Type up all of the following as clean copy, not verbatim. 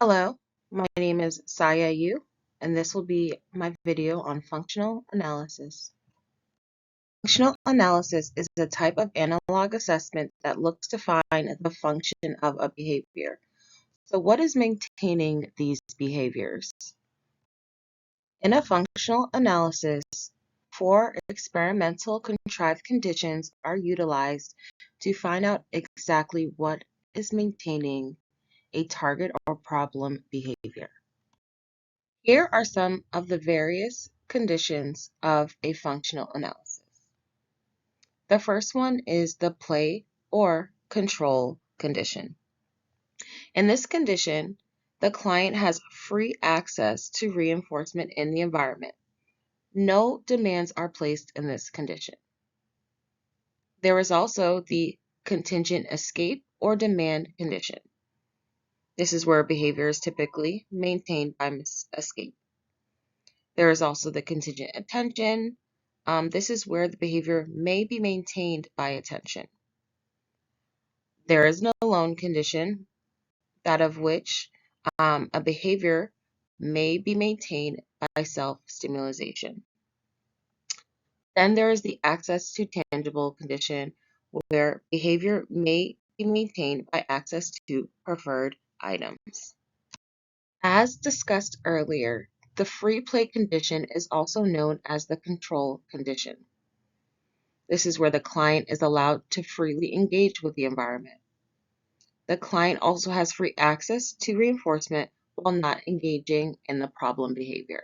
Hello, my name is Saya Yu, and this will be my video on functional analysis. Functional analysis is a type of analog assessment that looks to find the function of a behavior. So what is maintaining these behaviors? In a functional analysis, four experimental contrived conditions are utilized to find out exactly what is maintaining a target or problem behavior. Here are some of the various conditions of a functional analysis. The first one is the play or control condition. In this condition, the client has free access to reinforcement in the environment. No demands are placed in this condition. There is also the contingent escape or demand condition. This is where behavior is typically maintained by escape. There is also the contingent attention. This is where the behavior may be maintained by attention. There is an alone condition, that of which a behavior may be maintained by self-stimulation. Then there is the access to tangible condition, where behavior may be maintained by access to preferred items. As discussed earlier, the free play condition is also known as the control condition. This is where the client is allowed to freely engage with the environment. The client also has free access to reinforcement while not engaging in the problem behavior.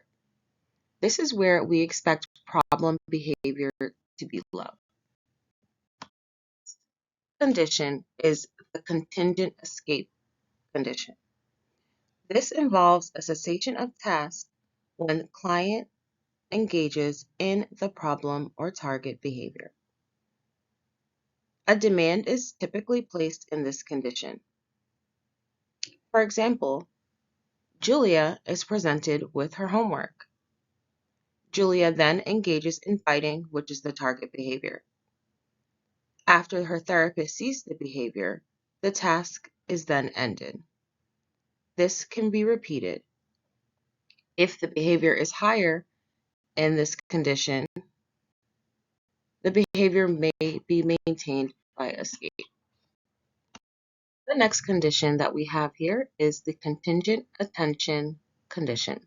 This is where we expect problem behavior to be low. Condition is the contingent escape condition. This involves a cessation of task when the client engages in the problem or target behavior. A demand is typically placed in this condition. For example, Julia is presented with her homework. Julia then engages in fighting, which is the target behavior. After her therapist sees the behavior, the task is then ended. This can be repeated. If the behavior is higher in this condition, the behavior may be maintained by escape. The next condition that we have here is the contingent attention condition.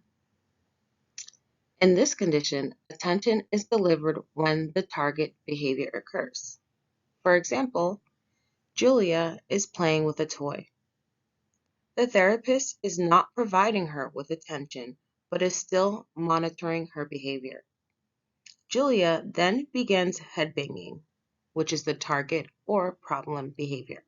In this condition, attention is delivered when the target behavior occurs. For example, Julia is playing with a toy. The therapist is not providing her with attention, but is still monitoring her behavior. Julia then begins headbanging, which is the target or problem behavior.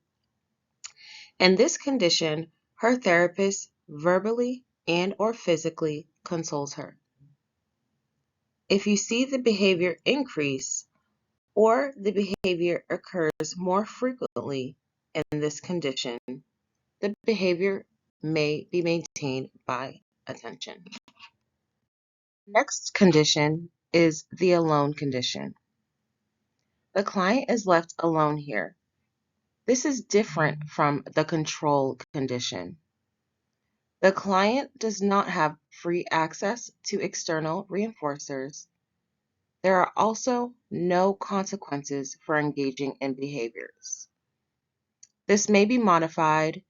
In this condition, her therapist verbally and/or physically consoles her. If you see the behavior increase or the behavior occurs more frequently in this condition, the behavior may be maintained by attention. Next condition is the alone condition. The client is left alone here. This is different from the control condition. The client does not have free access to external reinforcers. There are also no consequences for engaging in behaviors. This may be modified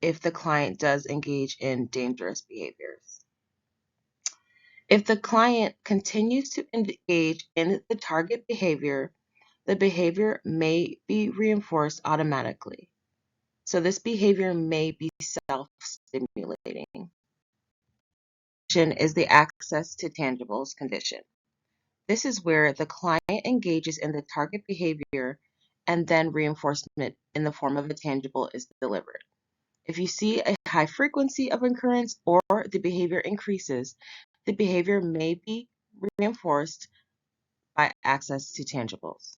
if the client does engage in dangerous behaviors. If the client continues to engage in the target behavior, the behavior may be reinforced automatically. So this behavior may be self-stimulating. Is the access to tangibles condition. This is where the client engages in the target behavior and then reinforcement in the form of a tangible is delivered. If you see a high frequency of occurrence or the behavior increases, the behavior may be reinforced by access to tangibles.